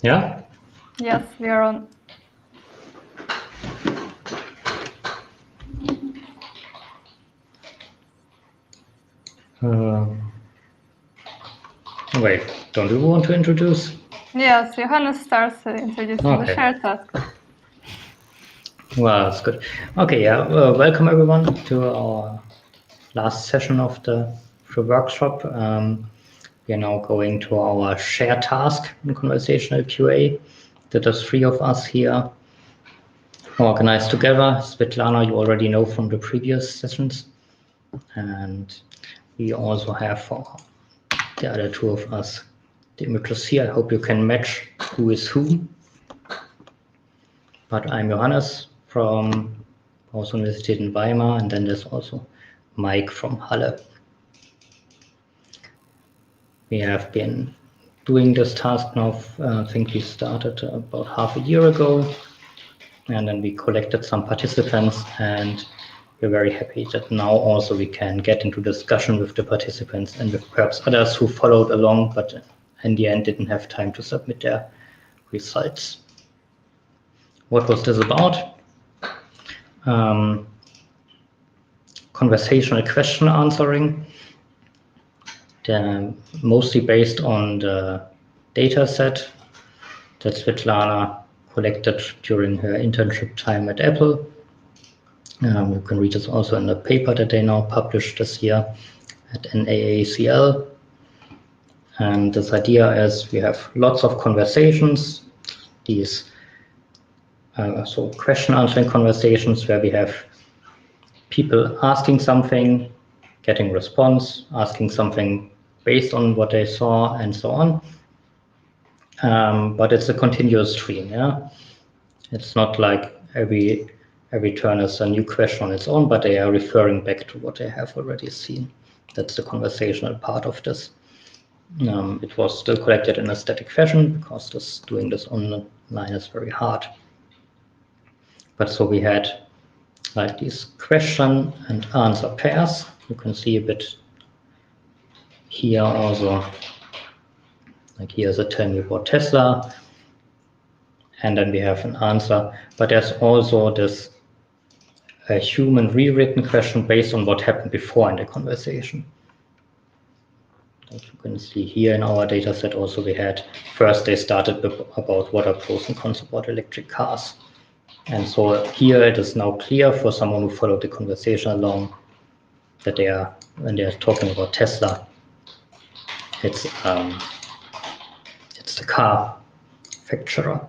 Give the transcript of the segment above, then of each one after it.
Yeah? Yes, we are on. Wait, don't you want to introduce? Yes, Johannes starts introducing the shared task. Well, that's good. Okay, yeah, welcome everyone to our last session of the workshop. We are now going to our shared task in conversational QA. There are 3 of us here organized together. Svetlana, you already know from the previous sessions. And we also have for the other 2 of us the images here. I hope you can match who is who. But I'm Johannes from Universität in Weimar, and then there's also Mike from Halle. We have been doing this task now, I think we started about half a year ago, and then we collected some participants, and we're very happy that now also we can get into discussion with the participants and with perhaps others who followed along, but in the end didn't have time to submit their results. What was this about? Conversational question answering, mostly based on the data set that Svetlana collected during her internship time at Apple. You can read this also in the paper that they now published this year at NAACL. And this idea is we have lots of conversations, these so question answering conversations where we have people asking something, getting response, asking something based on what they saw, and so on. But it's a continuous stream, yeah? It's not like every turn is a new question on its own, but they are referring back to what they have already seen. That's the conversational part of this. It was still collected in a static fashion because doing this online is very hard. But so we had like these question and answer pairs. You can see a bit here also, like here's a tell me about Tesla, and then we have an answer, but there's also this a human rewritten question based on what happened before in the conversation. As you can see here in our data set also we had, first they started about what are pros and cons about electric cars. And so here it is now clear for someone who followed the conversation along that when they are talking about Tesla, it's the car manufacturer.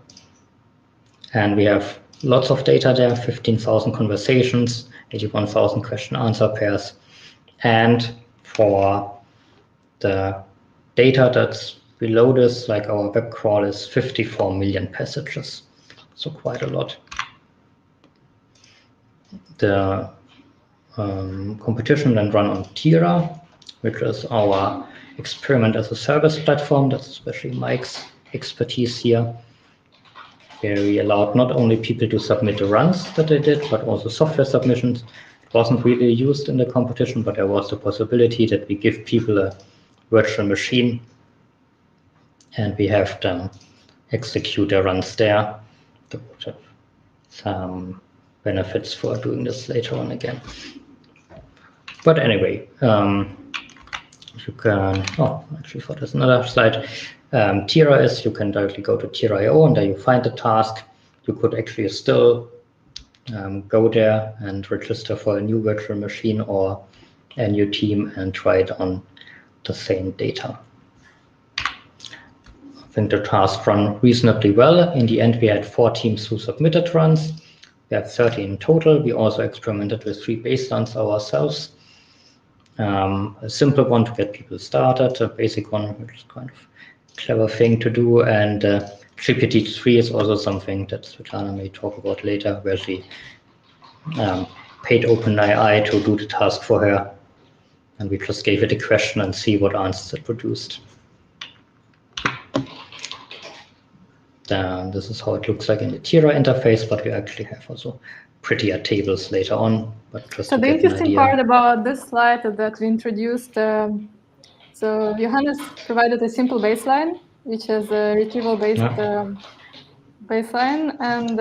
And we have lots of data there, 15,000 conversations, 81,000 question answer pairs. And for the data that's below this, like our web crawl is 54 million passages, so quite a lot. The competition then run on Tira, which is our experiment as a service platform. That's especially Mike's expertise here, where we allowed not only people to submit the runs that they did, but also software submissions. It wasn't really used in the competition, but there was the possibility that we give people a virtual machine and we have them execute their runs there. There would have some benefits for doing this later on again. But anyway, you can, actually for this another slide, Tira is, you can directly go to Tira.io and there you find the task. You could actually still go there and register for a new virtual machine or a new team and try it on the same data. I think the task ran reasonably well. In the end, we had 4 teams who submitted runs. We had 30 in total. We also experimented with 3 baselines ourselves. A simple one to get people started, a basic one, which is kind of a clever thing to do, and GPT-3 is also something that Svetlana may talk about later, where she paid OpenAI to do the task for her, and we just gave it a question and see what answers it produced. This is how it looks like in the Tira interface, but we actually have also prettier tables later on. But just so the interesting part about this slide that we introduced, so Johannes provided a simple baseline which is a retrieval-based baseline, and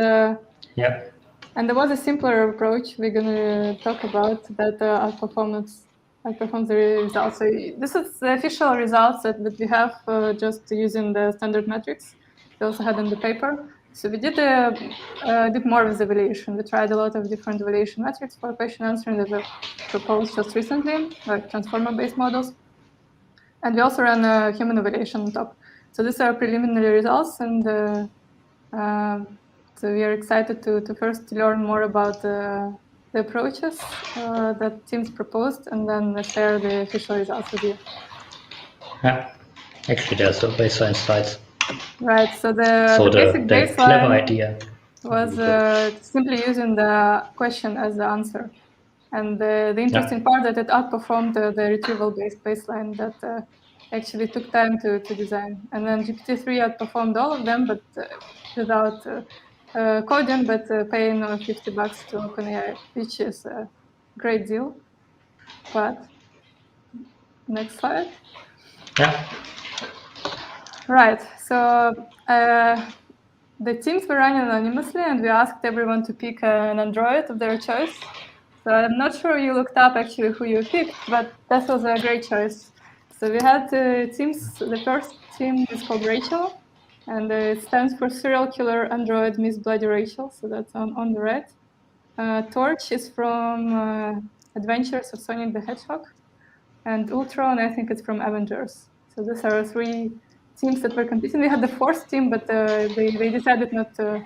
and there was a simpler approach we're going to talk about that outperforms the results. So this is the official results that we have just using the standard metrics we also had in the paper. So we did a bit more with evaluation. We tried a lot of different evaluation metrics for question answering that were proposed just recently, like transformer-based models. And we also ran a human evaluation on top. So these are preliminary results, and so we are excited to first learn more about the approaches that teams proposed, and then share the official results with you. Yeah, actually, there's the baseline slides. Right. So the basic baseline clever idea was simply using the question as the answer, and the interesting part that it outperformed the retrieval-based baseline that actually took time to design. And then GPT-3 outperformed all of them, but without coding, but paying $50 to OpenAI, which is a great deal. But next slide. Yeah. Right. So the teams were running anonymously, and we asked everyone to pick an Android of their choice. So I'm not sure you looked up actually who you picked, but that was a great choice. So we had teams. The first team is called Rachel, and it stands for Serial Killer Android Miss Bloody Rachel. So that's on the right. Torch is from Adventures of Sonic the Hedgehog, and Ultron, I think it's from Avengers. So these are three teams that were competing. We had the fourth team, but they decided not to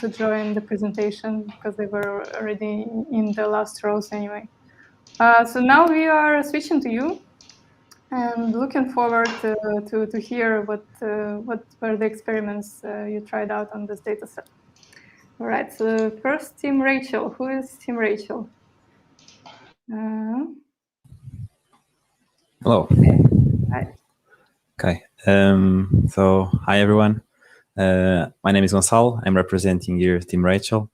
join the presentation because they were already in the last rows anyway. So now we are switching to you, and looking forward to hear what were the experiments you tried out on this data set. All right, so first, Team Rachel. Who is Team Rachel? Hello. Hi. Okay. So hi everyone. My name is Gonçalo. I'm representing here Team Rachel.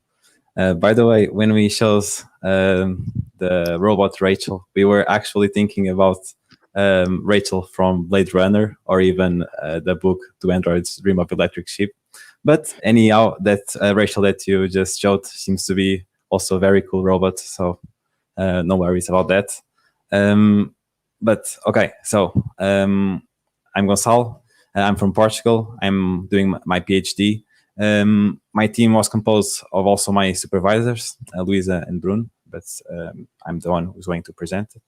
By the way, when we chose the robot Rachel, we were actually thinking about Rachel from Blade Runner, or even the book To Android's Dream of Electric Sheep. But anyhow, that Rachel that you just showed seems to be also a very cool robot. So no worries about that. But okay, so I'm Gonçalo. I'm from Portugal. I'm doing my PhD. My team was composed of also my supervisors, Luisa and Bruno, but I'm the one who's going to present it.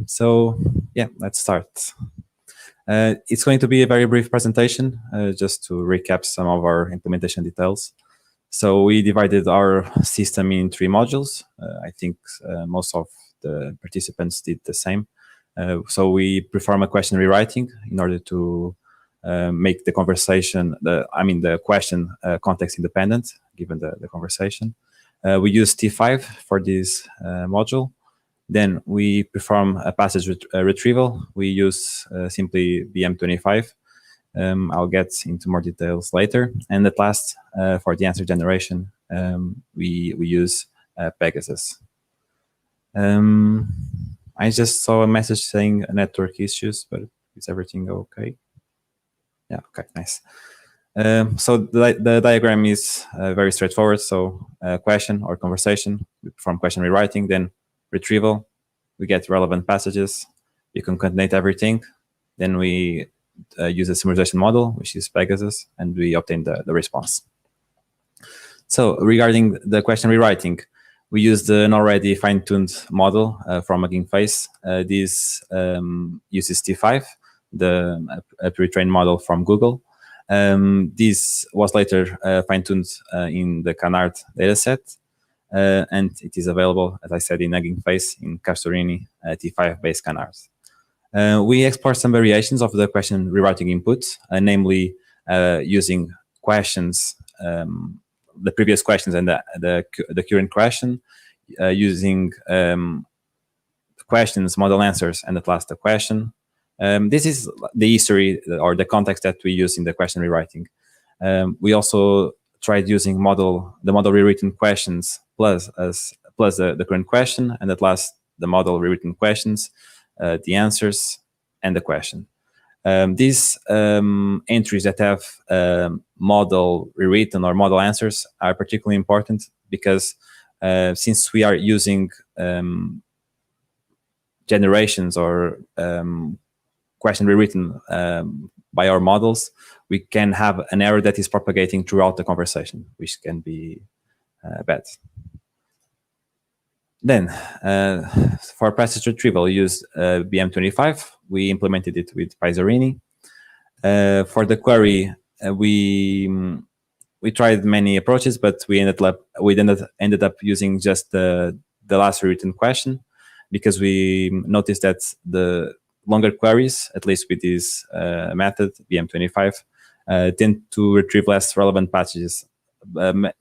So yeah, let's start. It's going to be a very brief presentation, just to recap some of our implementation details. So we divided our system in 3 modules. I think most of the participants did the same. So we perform a question rewriting in order to make the conversation, the question context independent, given the conversation. We use T5 for this module. Then we perform a passage retrieval. We use simply BM25. I'll get into more details later. And at last, for the answer generation, we use Pegasus. I just saw a message saying network issues, but is everything okay? Yeah, okay, nice. So the diagram is very straightforward. So question or conversation, we perform question rewriting, then retrieval, we get relevant passages, you concatenate everything, then we use a summarization model, which is Pegasus, and we obtain the response. So regarding the question rewriting, we used an already fine-tuned model from Hugging Face. This uses T5, a pre-trained model from Google. This was later fine-tuned in the Canard dataset, and it is available, as I said, in Hugging Face, in Castorini T5-based Canards. We explored some variations of the question rewriting input, namely using questions, the previous questions and the current question, using questions, model answers, and at last the question. This is the history or the context that we use in the question rewriting. We also tried using the model rewritten questions plus the current question, and at last the model rewritten questions, the answers, and the question. These entries that have model rewritten or model answers are particularly important because since we are using generations or question rewritten by our models, we can have an error that is propagating throughout the conversation, which can be bad. Then, for passage retrieval, we used BM25. We implemented it with Paisarini. For the query, we tried many approaches, but we ended up using just the last rewritten question, because we noticed that the longer queries, at least with this method, BM25, tend to retrieve less relevant passages.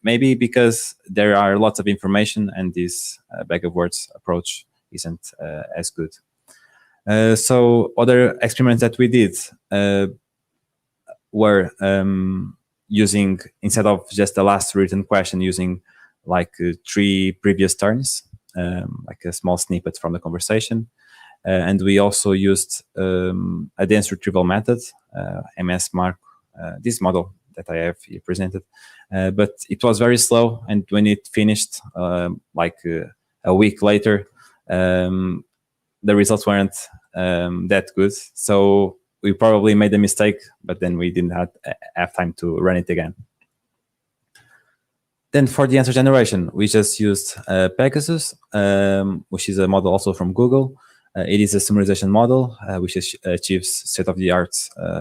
Maybe because there are lots of information and this bag of words approach isn't as good. So other experiments that we did were using, instead of just the last written question, using like 3 previous turns, like a small snippet from the conversation. And we also used a dense retrieval method, MS-Mark, this model that I have here presented. But it was very slow, and when it finished, like a week later, the results weren't that good. So we probably made a mistake, but then we didn't have time to run it again. Then for the answer generation, we just used Pegasus, which is a model also from Google. It is a summarization model which achieves state-of-the-art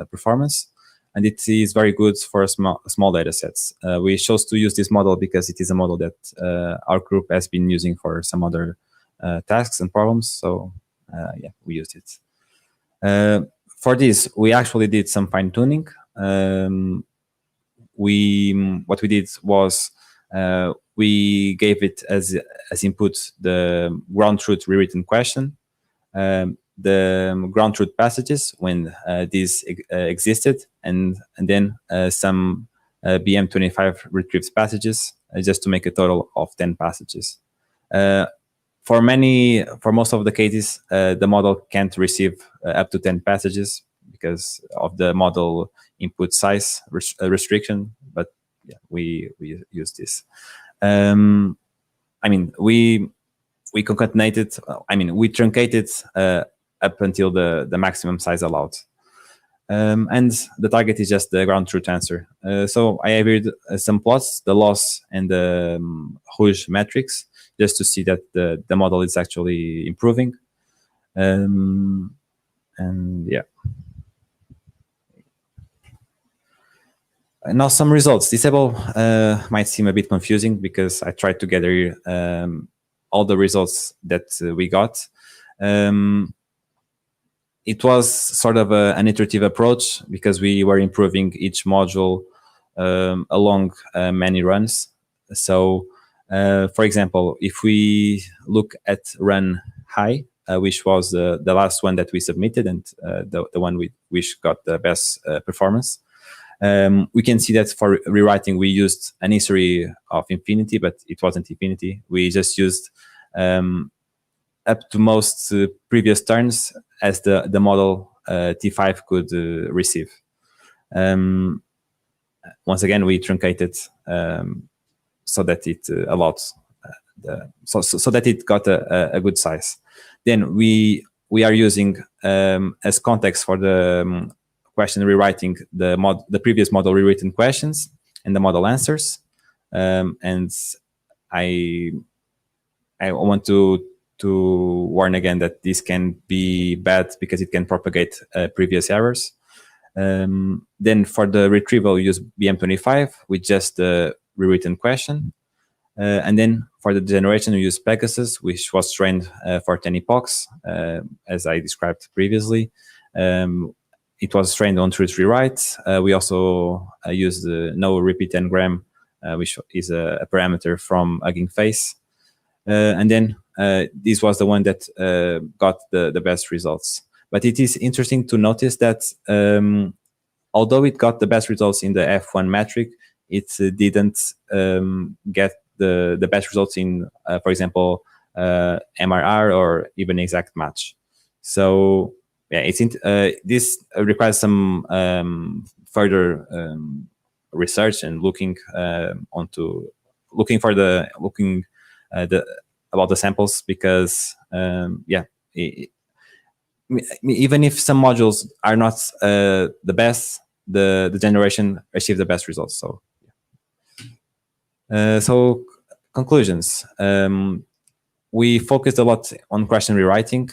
performance, and it is very good for small data sets. We chose to use this model because it is a model that our group has been using for some other tasks and problems. So yeah, we used it. For this, we actually did some fine-tuning. What we did was we gave it as input the ground truth rewritten question, the ground truth passages when these existed, and then some BM25 retrieved passages, just to make a total of 10 passages. For most of the cases, the model can't receive up to 10 passages because of the model input size restriction, but yeah, we use this. I mean, we concatenated, we truncated up until the maximum size allowed. And the target is just the ground truth answer. So I have some plots, the loss and the Rouge metrics, just to see that the model is actually improving. And yeah. Now some results. This table might seem a bit confusing because I tried to gather all the results that we got. It was sort of an iterative approach because we were improving each module along many runs. So, for example, if we look at run high, which was the last one that we submitted and the one which got the best performance, we can see that for rewriting, we used an history of infinity, but it wasn't infinity. We just used up to most previous turns as the model T5 could receive. Once again, we truncated so that it allowed so that it got a good size. Then we are using as context for the question rewriting the previous model rewritten questions and the model answers. And I want to warn again that this can be bad because it can propagate previous errors. Then for the retrieval, use BM25 with just the rewritten question. And then for the generation, we use Pegasus, which was trained for 10 epochs, as I described previously. It was trained on truth rewrites. We also used the no repeat n-gram, which is a parameter from Hugging Face. And then this was the one that got the best results. But it is interesting to notice that although it got the best results in the F1 metric, it didn't get the best results in, for example, MRR or even exact match. So this requires some further research and looking about the samples, because even if some modules are not the best, the generation achieves the best results. So so conclusions. We focused a lot on question rewriting,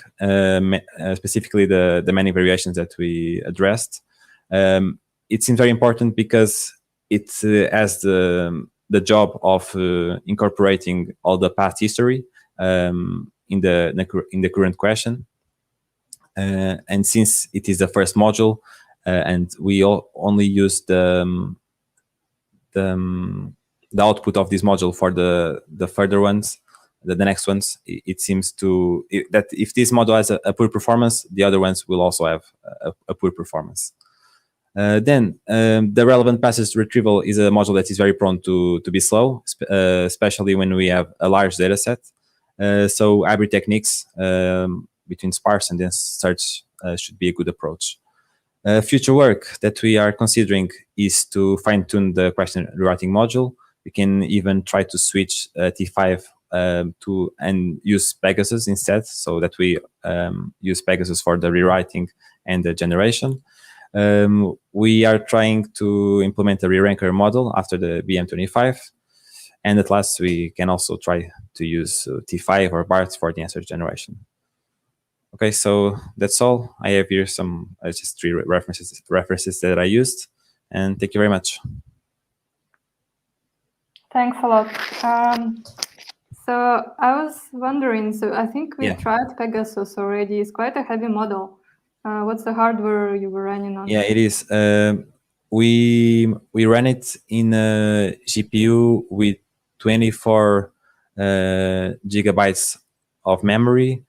specifically the many variations that we addressed. It seems very important because it has the job of incorporating all the past history in the current question. And since it is the first module, and we only use the output of this module for the further ones, the next ones, it seems that if this module has a poor performance, the other ones will also have a poor performance. Then the relevant passage retrieval is a module that is very prone to be slow, especially when we have a large data set. So hybrid techniques between sparse and dense search should be a good approach. Future work that we are considering is to fine-tune the question rewriting module. We can even try to switch T5 and use Pegasus instead, so that we use Pegasus for the rewriting and the generation. We are trying to implement a re-ranker model after the BM25. And at last, we can also try to use T5 or BART for the answer generation. Okay, so that's all. I have here some just 3 references that I used, and thank you very much. Thanks a lot. So I was wondering, so I think we tried Pegasus already. It's quite a heavy model. What's the hardware you were running on? Yeah, it is. We ran it in a GPU with 24 gigabytes of memory,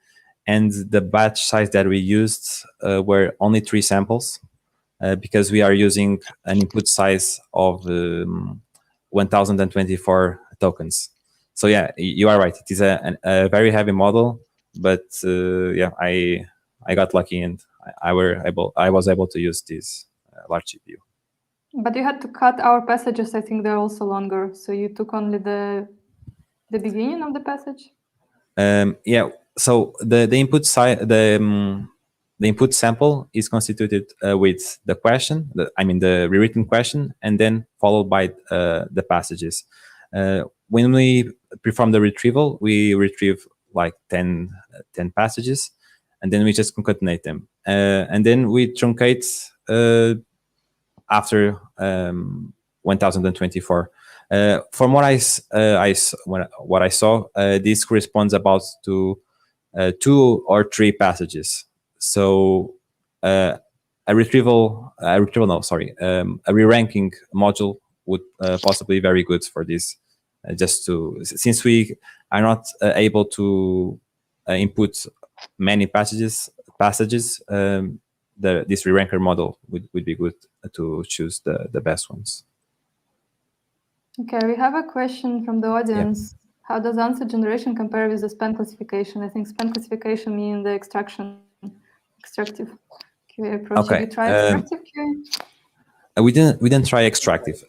and the batch size that we used were only 3 samples, because we are using an input size of 1024 tokens. So yeah, you are right. It is a very heavy model, but yeah, I got lucky and I was able to use this large GPU. But you had to cut our passages. I think they're also longer. So you took only the beginning of the passage. Yeah. So the input side, the input sample is constituted with the question, the rewritten question, and then followed by the passages. When we perform the retrieval, we retrieve like 10 passages, and then we just concatenate them, and then we truncate after 1024. From what I saw, this corresponds about to 2 or 3 passages. So a re-ranking module would possibly be very good for this. Since we are not able to input many passages, this re-ranker model would be good to choose the best ones. Okay, we have a question from the audience. Yeah. How does answer generation compare with the span classification? I think span classification means the extractive QA approach. Okay. Did you try extractive QA? We didn't try extractive.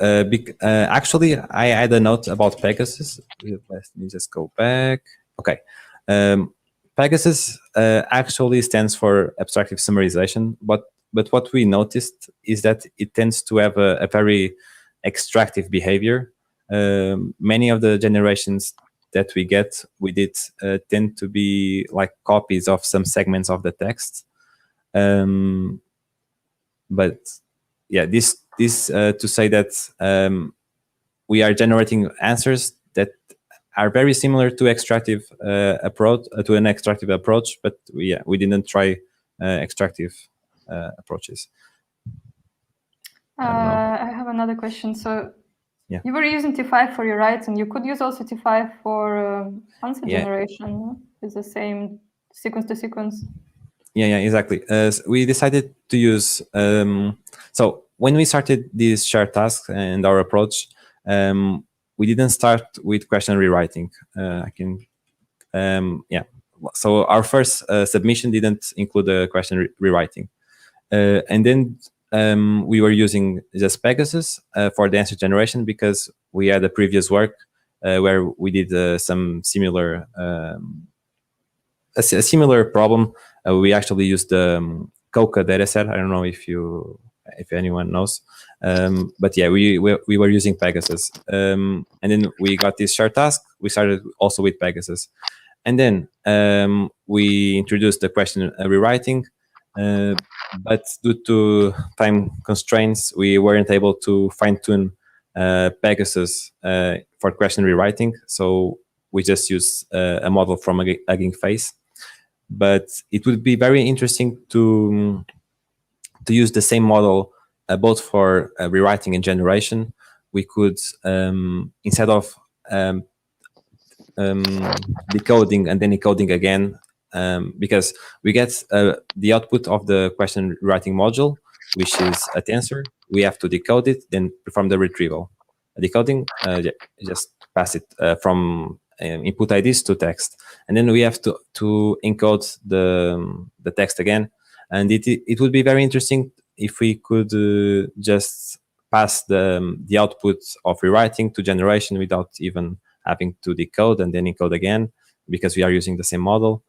Actually, I had a note about Pegasus. Let me just go back. Okay. Pegasus actually stands for abstractive summarization, but what we noticed is that it tends to have a very extractive behavior. Many of the generations that we get with it tend to be like copies of some segments of the text. But yeah, this to say that we are generating answers that are very similar to extractive approach, to an extractive approach, but we didn't try extractive approaches. I have another question. So yeah, you were using T5 for your writes, and you could use also T5 for answer generation with the same sequence to sequence. Yeah, exactly. We decided to use, so when we started this shared task and our approach, we didn't start with question rewriting. so our first submission didn't include the question rewriting. And then we were using just Pegasus for the answer generation because we had a previous work where we did some similar a similar problem. We actually used the COCA dataset. I don't know if anyone knows, but yeah, we were using Pegasus, and then we got this short task. We started also with Pegasus, and then we introduced the question rewriting. But due to time constraints, we weren't able to fine-tune Pegasus for question rewriting. So we just used a model from Hugging Face. But it would be very interesting to use the same model both for rewriting and generation. We could, instead of decoding and then decoding again, because we get the output of the question writing module, which is a tensor. We have to decode it, then perform the retrieval. Decoding, just pass it from input IDs to text, and then we have to encode the text again. And it would be very interesting if we could just pass the output of rewriting to generation without even having to decode and then encode again, because we are using the same model.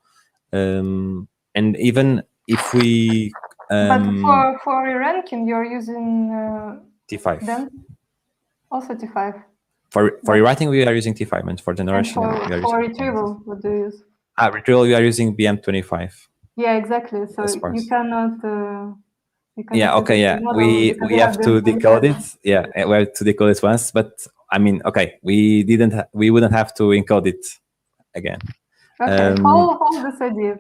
And even if we but for your ranking, you're using T5. Then also T5. For rewriting, we are using T5, and for generation, and for retrieval, what do you use? Retrieval, we are using BM25. Yeah, exactly. So you cannot. Yeah. Okay. Yeah. We have to decode it. Yeah, we have to decode it once. But I mean, okay, we wouldn't have to encode it again. Okay. Hold this idea.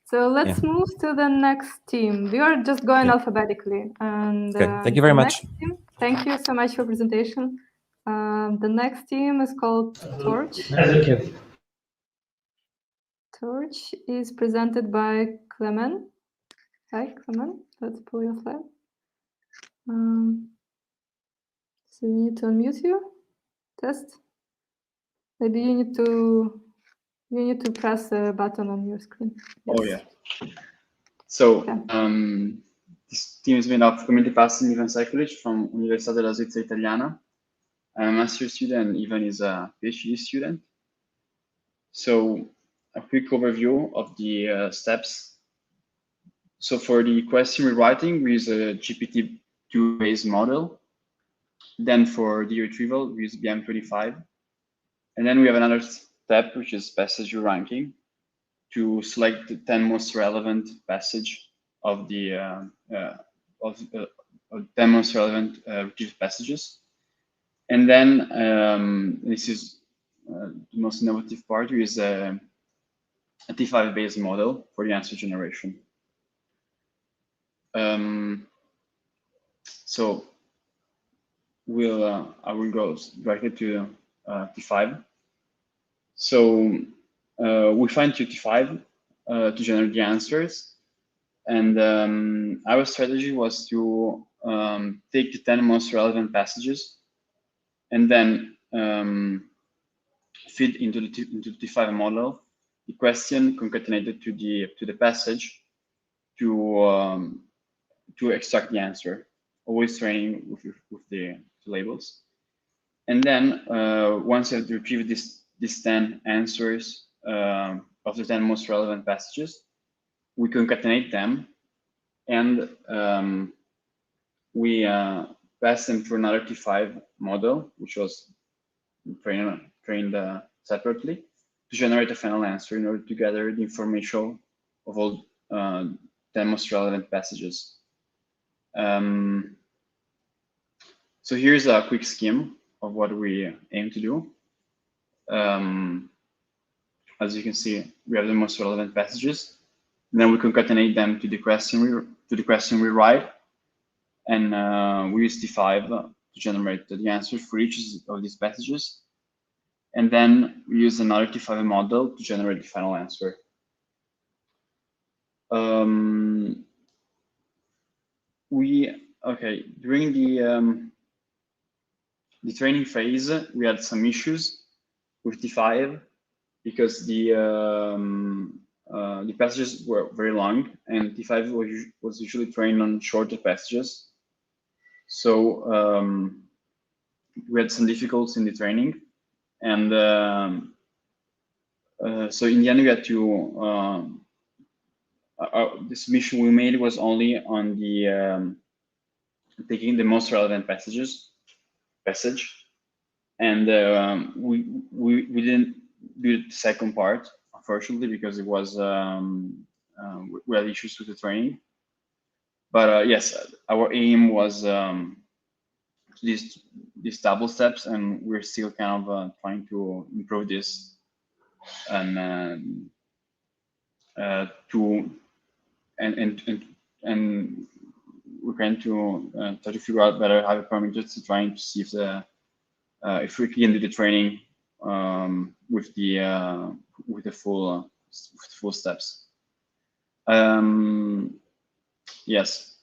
So let's move to the next team. We are just going alphabetically. And okay. Thank you very much. Thank you so much for presentation. The next team is called Torch. Torch is presented by Clement. Hi, Clement. Let's pull your slide. So we need to unmute you. Test. Maybe you need to press a button on your screen. Yes. Oh yeah. So this team is made of Community Pass and Ivan Sekulic from Università della Svizzera Italiana. I'm a master's student and Ivan is a PhD student. So a quick overview of the steps. So for the question rewriting, we use a GPT-2-based model. Then for the retrieval, we use BM25. And then we have another step, which is passage ranking, to select the 10 most relevant passage of the 10 most relevant retrieved passages. And then this is the most innovative part, is a T5-based model for the answer generation. So I will go directly to T5. So we find T5 to generate the answers, and our strategy was to take the 10 most relevant passages and then feed into the T5 model the question concatenated to the passage to extract the answer, always training with the labels. And then once you have retrieved these 10 answers of the 10 most relevant passages, we concatenate them and we pass them through another T5 model, which was trained separately, to generate a final answer in order to gather the information of all 10 most relevant passages. So here's a quick scheme of what we aim to do. As you can see, we have the most relevant passages. And then we concatenate them to the question we write, and we use T5 to generate the answers for each of these passages. And then we use another T5 model to generate the final answer. During the training phase, we had some issues with T5. because the passages were very long, and T5 was usually trained on shorter passages. So we had some difficulties in the training, and so in the end we had to the submission we made was only on the taking the most relevant passage, and we didn't do the second part, unfortunately, because it was we had issues with the training. But yes, our aim was these double steps, and we're still kind of trying to improve this, and we're trying to try to figure out better hyperparameters to trying to see if we can do the training with the full steps. Yes.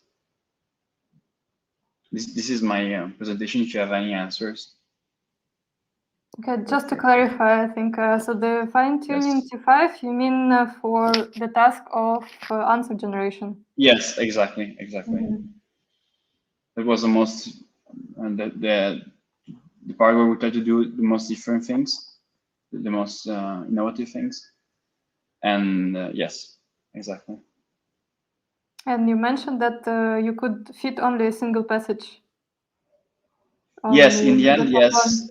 This is my presentation. If you have any answers. Okay, just to clarify, I think so. The fine-tuning T5, you mean for the task of answer generation? Yes, exactly. Mm-hmm. It was the most the part where we try to do the most different things, the most innovative things, and yes, exactly. And you mentioned that you could fit only a single passage. Yes, in the end, yes.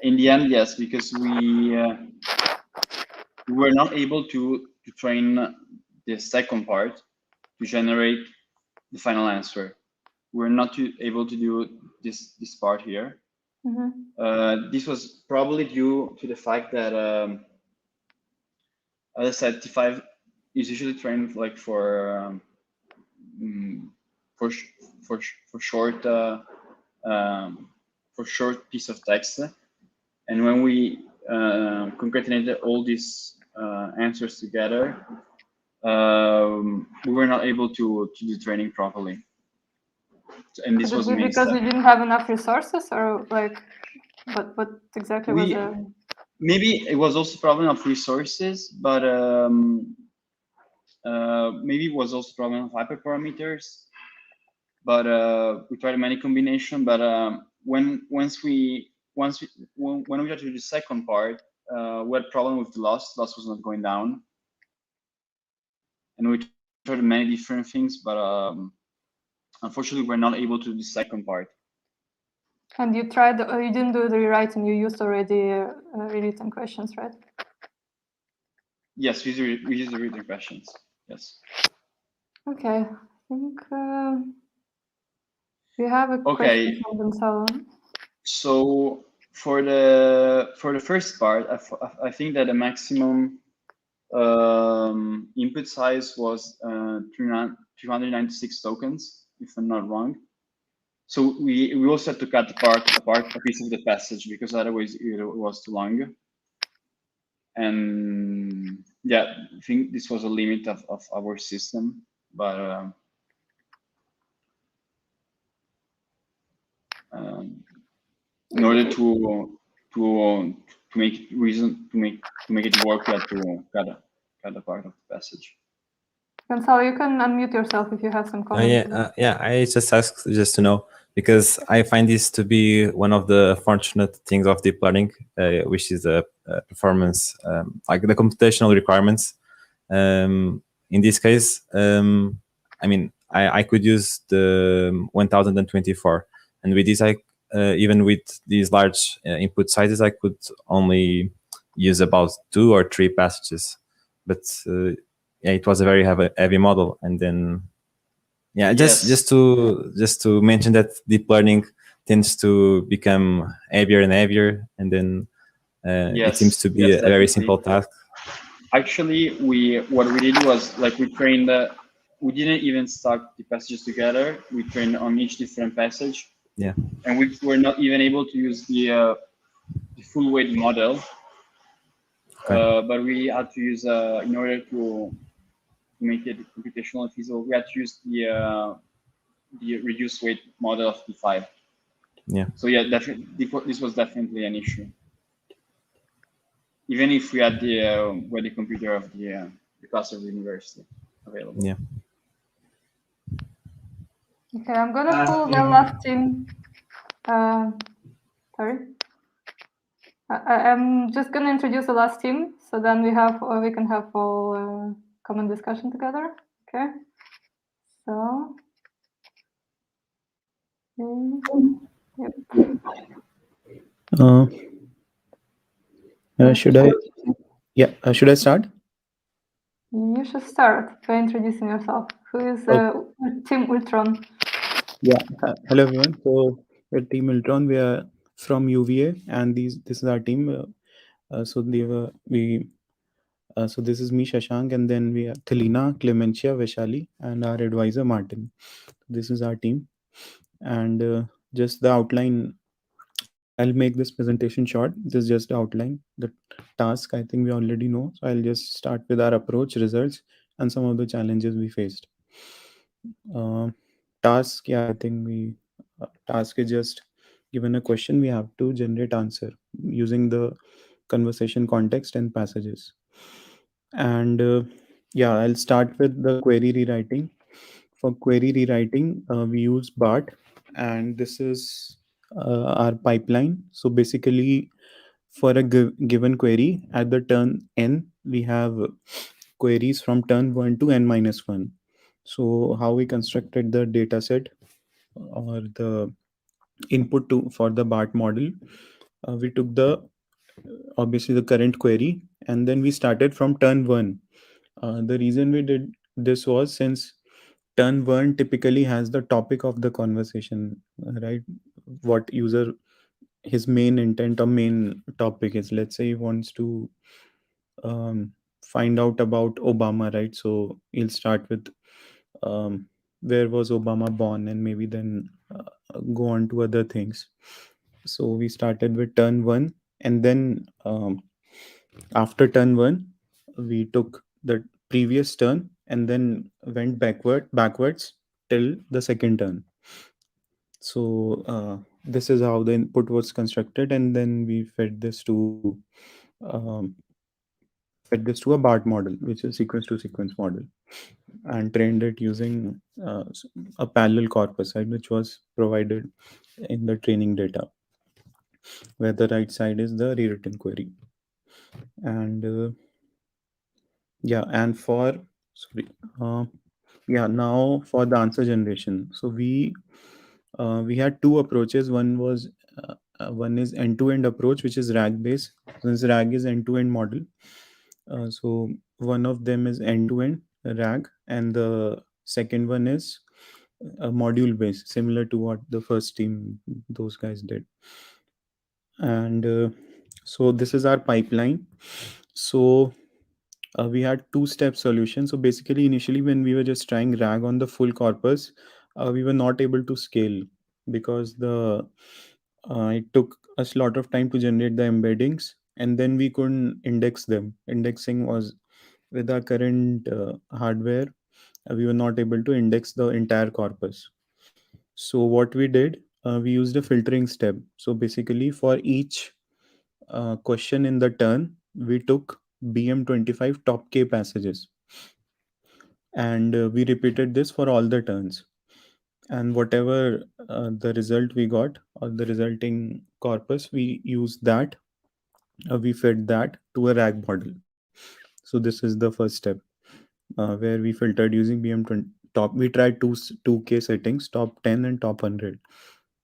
In the end, yes, because we were not able to train the second part to generate the final answer. We're not able to do this part here. Mm-hmm. This was probably due to the fact that, as I said, T5 is usually trained like for short piece of text, and when we concatenated all these answers together, we were not able to do the training properly. And this was because we didn't have enough resources, or like what exactly was the... Maybe it was also a problem of resources, but maybe it was also a problem of hyperparameters. But we tried many combination. But when we got to the second part, we had a problem with the loss. Loss was not going down, and we tried many different things, but unfortunately, we're not able to do the second part. And you tried, you didn't do the rewriting, you used already rewritten questions, right? Yes, we use the written questions, yes. Okay, I think we have a question from Gonzalo. So for the first part, I think that the maximum input size was 296 tokens, if I'm not wrong. So we also had to cut apart a piece of the passage, because otherwise it was too long. And yeah, I think this was a limit of our system, but in order to make it it work, we had to cut a part of the passage. Gonzalo, you can unmute yourself if you have some comments. Yeah, I just asked just to know, because I find this to be one of the fortunate things of deep learning, which is the performance, like the computational requirements. In this case, I mean, I could use the 1024, and with this, even with these large input sizes, I could only use about 2 or 3 passages, but yeah, it was a very heavy model. And then, yeah, just to mention that deep learning tends to become heavier and heavier, and then it seems to be a very simple task. Actually, what we did was, like, we trained we didn't even stack the passages together. We trained on each different passage. Yeah. And we were not even able to use the full weight model. Okay. But we had to use in order to make it computationally feasible, we had to use the reduced weight model of T5. Yeah. So yeah, definitely this was definitely an issue. even if we had the where the computer of the cluster of the university available. Yeah. Okay, I'm gonna pull the last team. Sorry. I'm just gonna introduce the last team, so then we can have all common discussion together. Okay. So. Yep. Should I? Yeah. Should I start? You should start by introducing yourself. Who is Team Ultron? Yeah. Hello everyone. So we're Team Ultron. We are from UVA, and this is our team. So so this is me, Shashank, and then we have Thelina, Clemencia, Vaishali, and our advisor Martin. This is our team, and just the outline. I'll make this presentation short. This is just the outline. The task I think we already know. So I'll just start with our approach, results, and some of the challenges we faced. Task, yeah, I think task is just given a question, we have to generate answer using the conversation context and passages. And yeah, I'll start with the query rewriting. For query rewriting, we use BART, and this is our pipeline. So basically, for a given query at the turn n, we have queries from turn 1 to n-1. So how we constructed the data set or the input for the BART model, we took obviously the current query, and then we started from turn 1. The reason we did this was since turn 1 typically has the topic of the conversation, right? What user, his main intent or main topic is. Let's say he wants to find out about Obama, right? So he'll start with where was Obama born, and maybe then go on to other things. So we started with turn 1, and then after turn 1, we took the previous turn and then went backwards till the second turn. So this is how the input was constructed, and then we fed this to a BART model, which is sequence to sequence model, and trained it using a parallel corpus, right, which was provided in the training data, where the right side is the rewritten query. And now for the answer generation. So we had two approaches. One is end-to-end approach, which is RAG based. Since RAG is end-to-end model, so one of them is end-to-end RAG, and the second one is a module based, similar to what the first team, those guys did. And so this is our pipeline. So we had two-step solution. So basically, initially when we were just trying RAG on the full corpus, we were not able to scale because it took us a lot of time to generate the embeddings, and then we couldn't index them. Indexing was, with our current hardware, we were not able to index the entire corpus. So what we did, we used a filtering step. So basically, for each question in the turn, we took BM25 top K passages, and we repeated this for all the turns. And whatever the result we got, or the resulting corpus, we used that, we fed that to a RAG model. So this is the first step, where we filtered using BM20 top. We tried two K settings, top 10 and top 100.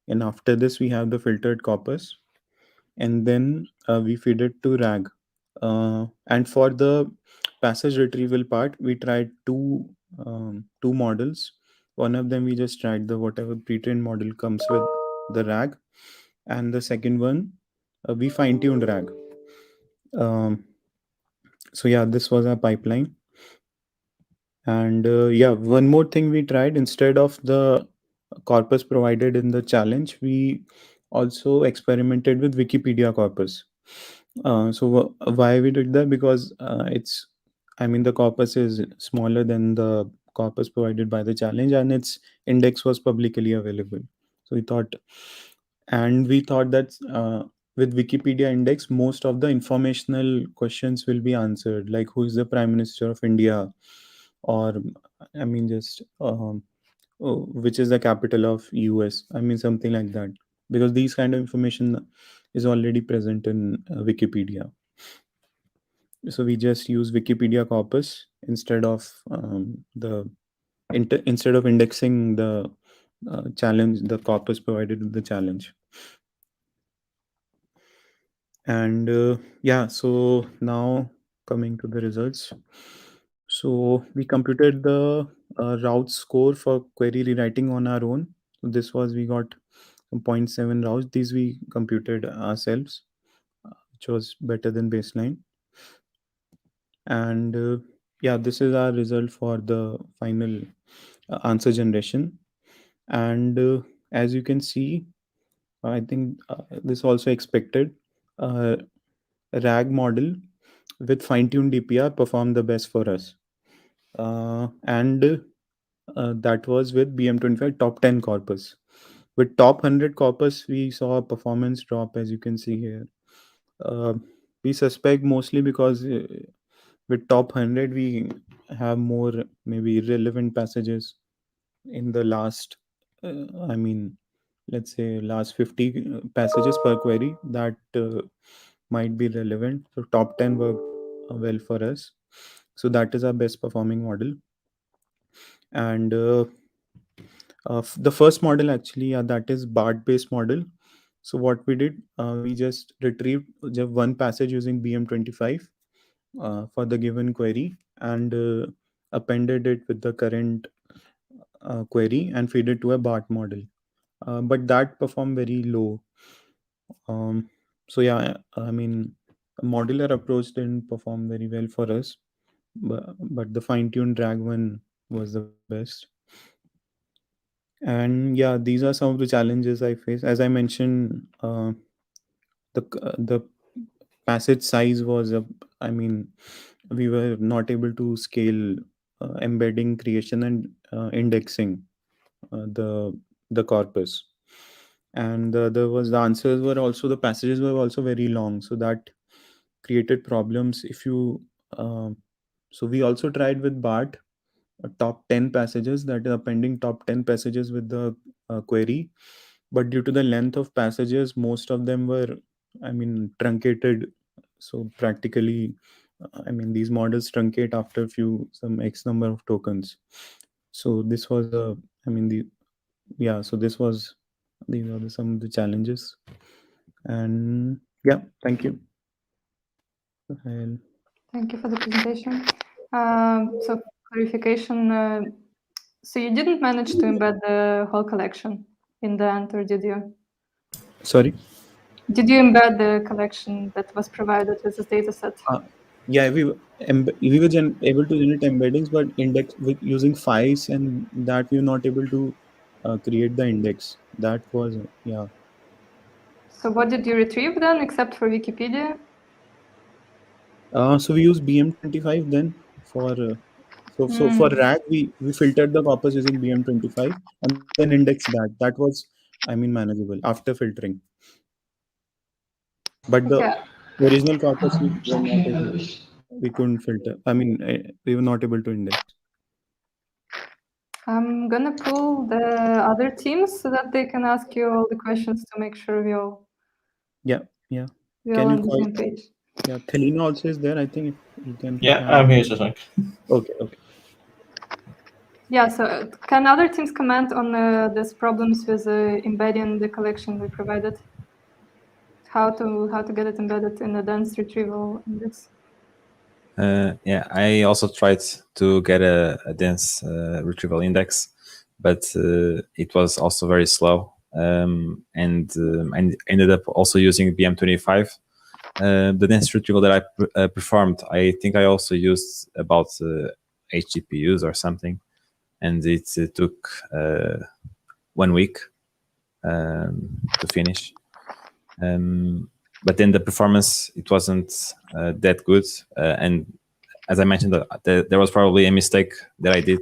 And after this, we have the filtered corpus, and then we feed it to RAG. And for the passage retrieval part, we tried two models. One of them we just tried the whatever pre-trained model comes with the RAG, and the second one we fine-tuned RAG. So yeah, this was our pipeline. And yeah, one more thing we tried, instead of the corpus provided in the challenge, we also experimented with Wikipedia corpus. So why we did that? Because the corpus is smaller than the corpus provided by the challenge, and its index was publicly available. So we thought that with Wikipedia index, most of the informational questions will be answered, like who is the Prime Minister of India, or I mean just which is the capital of US. I mean something like that, because these kind of information is already present in Wikipedia. So we just use Wikipedia corpus instead of instead of indexing the challenge, the corpus provided with the challenge. And yeah, so now coming to the results. So we computed the route score for query rewriting on our own. So this was, we got 0.7 routes. These we computed ourselves, which was better than baseline. And yeah, this is our result for the final answer generation. And as you can see, I think this also expected. RAG model with fine-tuned DPR performed the best for us. And that was with BM25 top 10 corpus. With top 100 corpus, we saw a performance drop, as you can see here. We suspect mostly because with top 100, we have more maybe relevant passages in the last, I mean, let's say last 50 passages per query that might be relevant. So top 10 worked well for us. So that is our best performing model. And the first model actually, that is BART based model. So what we did, we just retrieved just one passage using BM25 for the given query, and appended it with the current query and feed it to a BART model. But that performed very low. So yeah, I mean, a modular approach didn't perform very well for us, but the fine-tuned RAG one was the best. And yeah, these are some of the challenges I faced. As I mentioned, the passage size was I mean, we were not able to scale embedding, creation, and indexing the corpus. And the answers were also, the passages were also very long, so that created problems. If you so we also tried with BART, top 10 passages, that is appending top 10 passages with the query, but due to the length of passages, most of them were, I mean, truncated. So practically, I mean, these models truncate after some X number of tokens. So this was so these are some of the challenges. And yeah, thank you. Thank you for the presentation. So clarification, so you didn't manage to embed the whole collection in the end, or did you? Sorry? Did you embed the collection that was provided with this data set? Yeah, we were able to generate embeddings, but index with using files, and that we were not able to create the index. That was, yeah. So what did you retrieve then, except for Wikipedia? So we use BM25 then for for RAG, we filtered the corpus using BM25 and then indexed that. That was, I mean, manageable after filtering. But the original corpus we couldn't filter. I mean, we were not able to index. I'm gonna pull the other teams so that they can ask you all the questions to make sure we all. Yeah. We all on the same page. Yeah, Thelina also is there. I think you can. Yeah, I'm here, Shashank. Okay. Yeah, so can other teams comment on these problems with embedding the collection we provided? How to get it embedded in the dense retrieval index? Yeah, I also tried to get a dense retrieval index, but it was also very slow. And I ended up also using BM25. The dense retrieval that I performed, I think I also used about 8 GPUs or something, and it took 1 week to finish. But then the performance, it wasn't that good. And as I mentioned, there was probably a mistake that I did,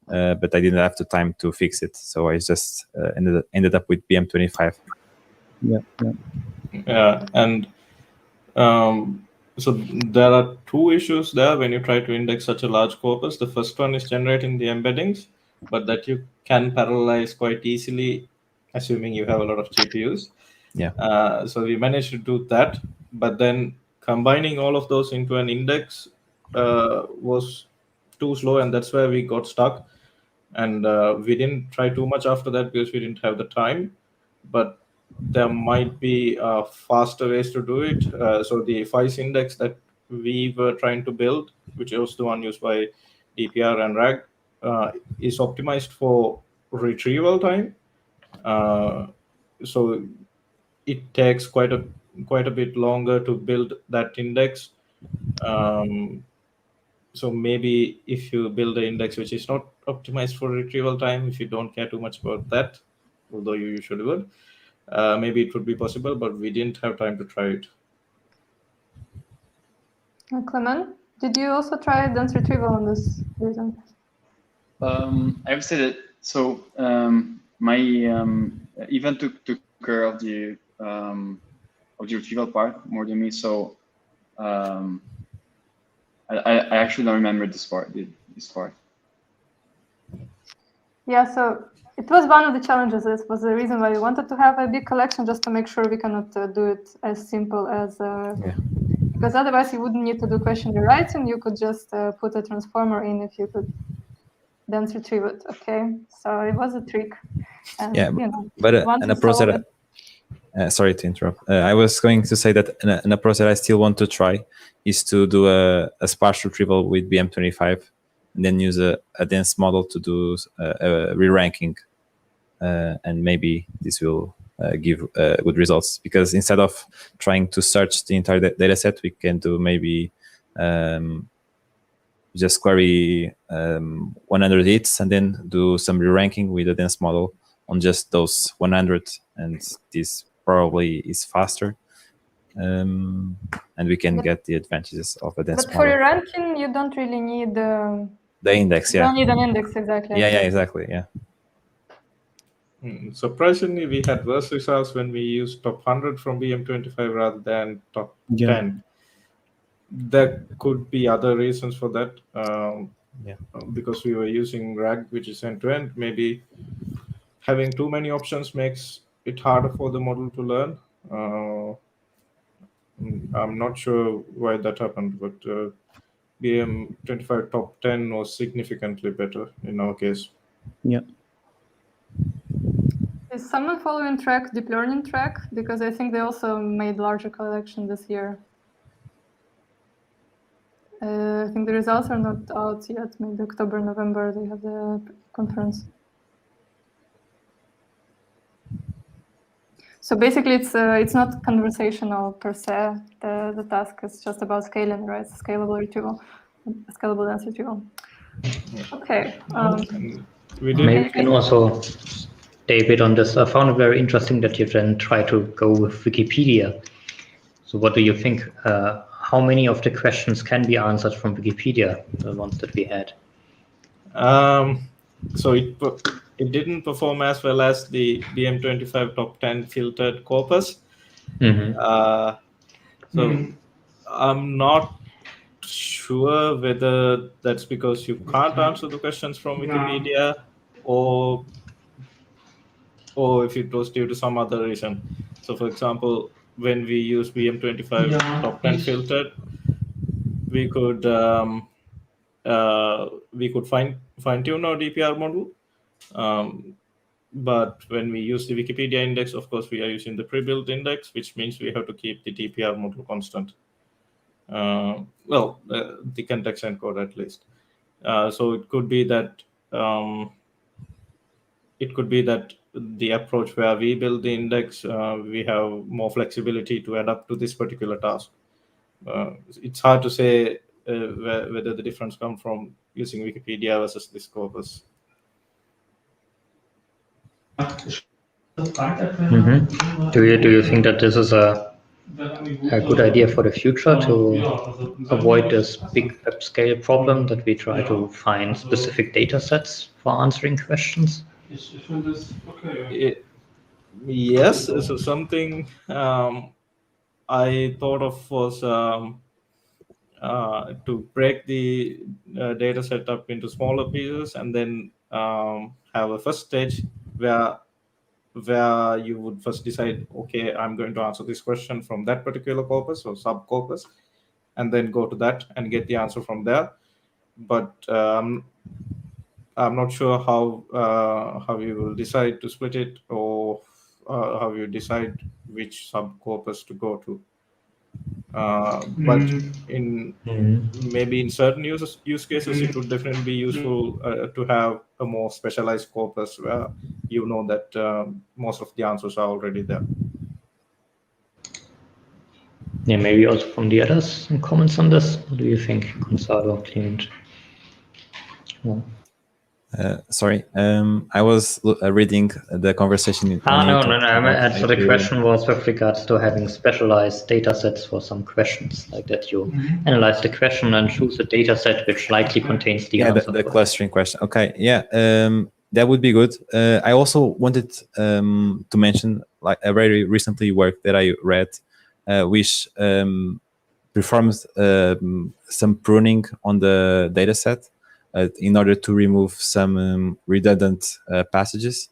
but I didn't have the time to fix it. So I just ended up with BM25. Yeah. And so there are two issues there when you try to index such a large corpus. The first one is generating the embeddings, but that you can parallelize quite easily, assuming you have a lot of GPUs. Yeah. So we managed to do that, but then combining all of those into an index was too slow, and that's where we got stuck. And we didn't try too much after that because we didn't have the time. But there might be faster ways to do it. So the FICE index that we were trying to build, which was the one used by DPR and RAG, is optimized for retrieval time. So it takes quite a bit longer to build that index. So maybe if you build an index which is not optimized for retrieval time, if you don't care too much about that, although you usually would, maybe it would be possible, but we didn't have time to try it. Clement, did you also try dense retrieval on this reason? I would say that, so my event took care of the retrieval part more than me, so I actually don't remember this part. Yeah, so it was one of the challenges. This was the reason why we wanted to have a big collection, just to make sure we cannot do it as simple as, because otherwise you wouldn't need to do question rewriting. You could just put a transformer in if you could dense retrieve it. Okay, so it was a trick. And, yeah, you know, but an approach that sorry to interrupt. I was going to say that an approach that I still want to try is to do a sparse retrieval with BM25, and then use a dense model to do re-ranking, and maybe this will give good results, because instead of trying to search the entire data set, we can do maybe just query 100 hits and then do some re-ranking with a dense model on just those 100, and this probably is faster, and we can get the advantages of a dense model. But for your ranking, you don't really need the index. You don't need an index, exactly. Yeah, exactly. Yeah. Surprisingly, we had worse results when we used top 100 from BM25 rather than top 10. There could be other reasons for that. Because we were using RAG, which is end-to-end. Maybe having too many options makes it harder for the model to learn. I'm not sure why that happened, but BM25 top 10 was significantly better in our case. Yeah. Is someone following track, deep learning track? Because I think they also made larger collection this year. I think the results are not out yet. Maybe October, November, they have the conference. So basically, it's not conversational per se. The task is just about scaling, right? Scalable retrieval, scalable dense retrieval. Okay. Maybe we can also stay a bit on this. I found it very interesting that you then try to go with Wikipedia. So what do you think? How many of the questions can be answered from Wikipedia, the ones that we had? So it didn't perform as well as the BM25 top 10 filtered corpus. So I'm not sure whether that's because you can't answer the questions from Wikipedia, or if it was due to some other reason. So for example, when we use BM25 top 10 filtered, we could fine-tune our DPR model. But when we use the Wikipedia index, of course, we are using the pre-built index, which means we have to keep the DPR model constant. The context encode at least. So it could be that the approach where we build the index, we have more flexibility to adapt to this particular task. It's hard to say whether the difference comes from using Wikipedia versus this corpus. Do you think that this is a good idea for the future to avoid this big web scale problem, that we try to find specific data sets for answering questions? Yes, so something I thought of was to break the data set up into smaller pieces and then have a first stage where you would first decide, okay, I'm going to answer this question from that particular corpus or sub-corpus, and then go to that and get the answer from there. But I'm not sure how you will decide to split it, or how you decide which sub-corpus to go to. But maybe in certain use cases, it would definitely be useful to have a more specialized corpus where you know that most of the answers are already there. Yeah, maybe also from the others some comments on this. What do you think, Gonzalo, Clement? Yeah. Sorry, I was reading the conversation. No. So the question was with regards to having specialized data sets for some questions, like that you analyze the question and choose a data set which likely contains the answer. The clustering question. Okay, yeah, that would be good. I also wanted to mention like a very recently work that I read, which performs some pruning on the data set. In order to remove some redundant passages.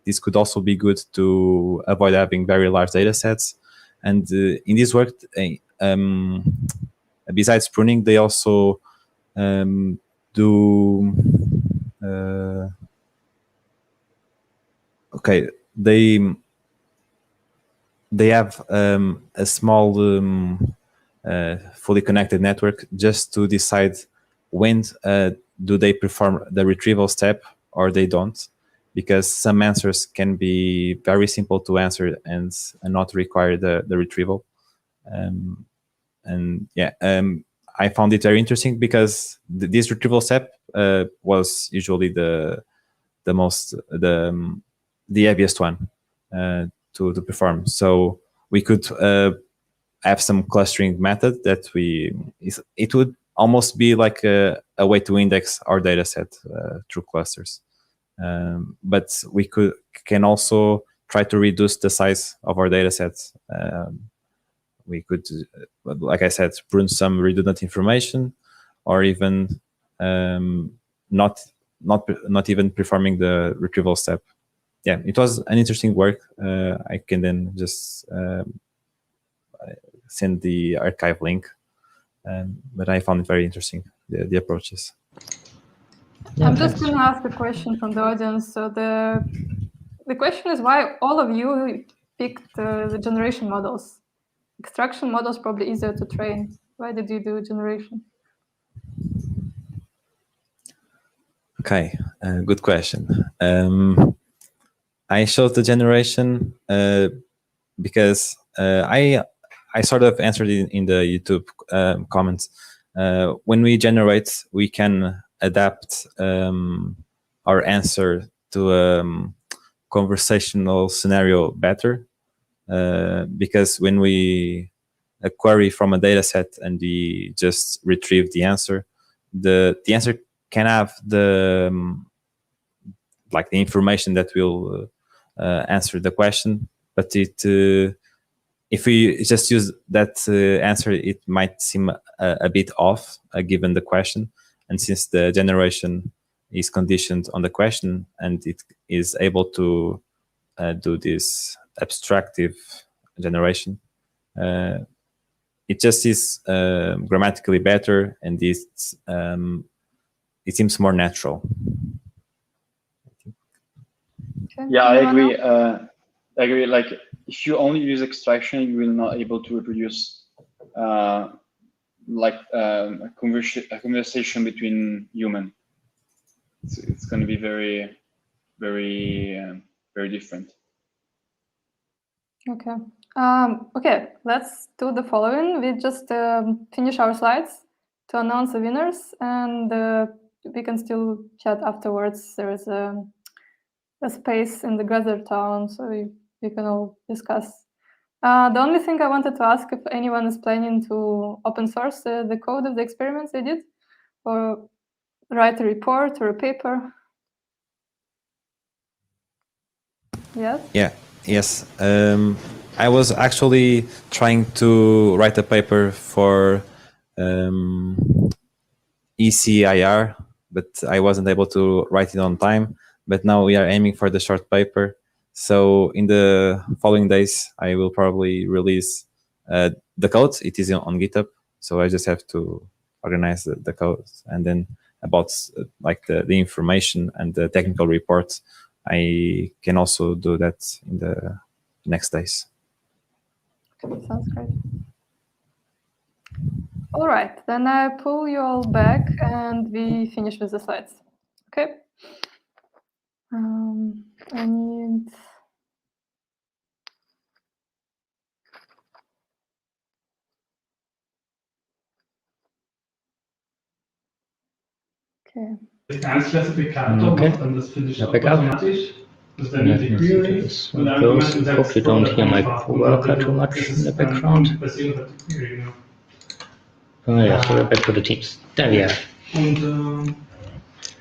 This could also be good to avoid having very large data sets. And in this work, besides pruning, they also do... okay, they have a small fully connected network just to decide when do they perform the retrieval step or they don't, because some answers can be very simple to answer and not require the retrieval. I found it very interesting because this retrieval step was usually the heaviest one to perform. So we could have some clustering method that it would almost be like a way to index our data set through clusters. But we can also try to reduce the size of our data sets. We could, like I said, prune some redundant information, or even not even performing the retrieval step. Yeah, it was an interesting work. I can then just send the archive link. But I found it very interesting, the approaches. I'm just going to ask a question from the audience. So the question is why all of you picked the generation models. Extraction models probably easier to train. Why did you do generation? Okay, good question. I chose the generation because I sort of answered it in the YouTube comments. When we generate, we can adapt our answer to a conversational scenario better, because when we query from a data set and we just retrieve the answer, the answer can have the information that will answer the question, but if we just use that answer, it might seem a bit off given the question. And since the generation is conditioned on the question and it is able to do this abstractive generation, it just is grammatically better, and it seems more natural. Okay. Yeah, I agree. I agree. Like, if you only use extraction, you will not able to reproduce a conversation between human. It's going to be very, very, very different. Okay. Okay, let's do the following. We just finish our slides to announce the winners, and we can still chat afterwards. There is a space in the Gather Town, so we can all discuss. The only thing I wanted to ask if anyone is planning to open source the code of the experiments they did, or write a report or a paper. Yes? Yeah. Yes. I was actually trying to write a paper for ECIR, but I wasn't able to write it on time. But now we are aiming for the short paper. So in the following days, I will probably release the code. It is on GitHub. So I just have to organize the code, and then about like the information and the technical reports, I can also do that in the next days. Sounds great. All right, then I pull you all back and we finish with the slides. Okay. I need. Okay. Okay. Back up. Let me see if this one goes. Hope you don't hear my coworker too much in the background. Oh yeah, so we're back to the teams. There we are.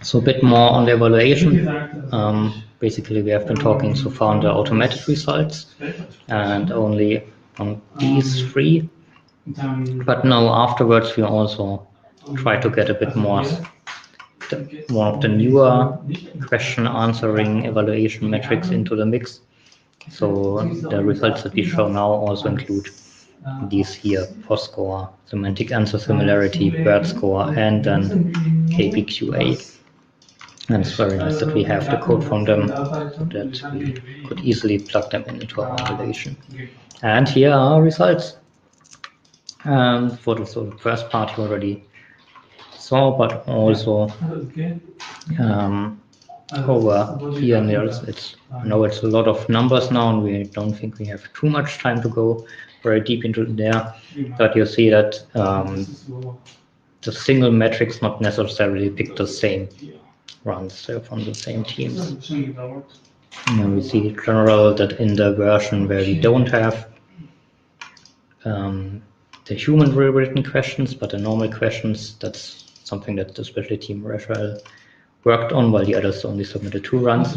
So a bit more on the evaluation. Basically, we have been talking so far on the automated results and only on these three. But now afterwards, we also try to get a bit more one of the newer question answering evaluation metrics into the mix. So the results that we show now also include these here: POS-score, semantic answer similarity, BERT score, and then KPQA. And it's very nice that we have the code from them so that we could easily plug them into our evaluation. And here are our results. For the first part you already saw, but also over here and there, I know it's a lot of numbers now, and we don't think we have too much time to go very deep into there. But you see that the single metrics not necessarily pick the same runs from the same teams. And we see in general that in the version where we don't have the human rewritten questions, but the normal questions, that's something that the special team Rachel worked on, while the others only submitted 2 runs.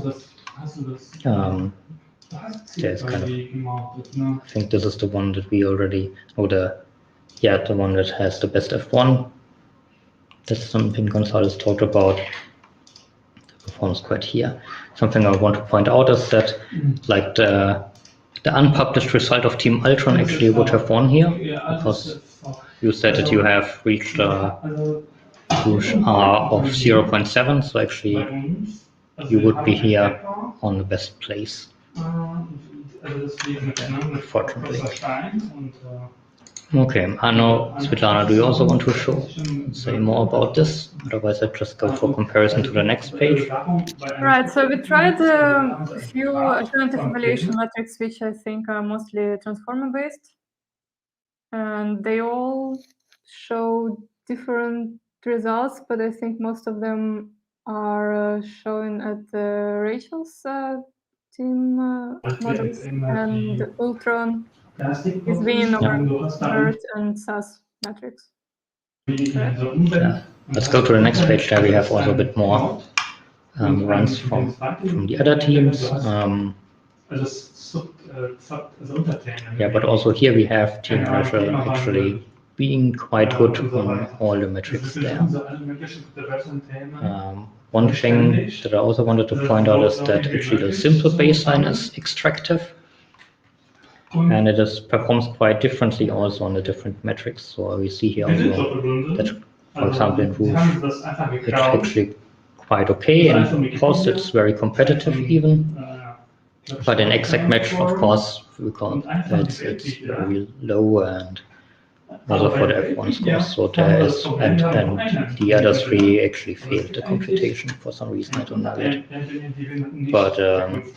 There's kind of, I think this is the one that we already, the one that has the best F1. That's something Gonzalez talked about. The performance quite here. Something I want to point out is that, like the unpublished result of Team Ultron actually would have won here, because you said that you have reached a huge R of 0.7, so actually you would be here on the best place, unfortunately. Okay, Arno, Svetlana, do you also want to say more about this? Otherwise, I just go for comparison to the next page. Right, so we tried a few alternative evaluation metrics, which I think are mostly transformer-based. And they all show different results, but I think most of them are shown at Rachel's team models, and Ultron is being over BERT and SAS metrics. Yeah. Let's go to the next page. There we have also a bit more runs from the other teams. Yeah, but also here we have Team Rachel actually being quite good on all the metrics there. One thing that I also wanted to point out is that actually the simple baseline is extractive, and it performs quite differently also on the different metrics. So we see here also that, for example, in Rouge, it's actually quite okay, and POS it's very competitive even. But in exact match, of course, it's very low, and also for the F1 scores. So there is, and the other 3 actually failed the computation for some reason, I don't know yet. But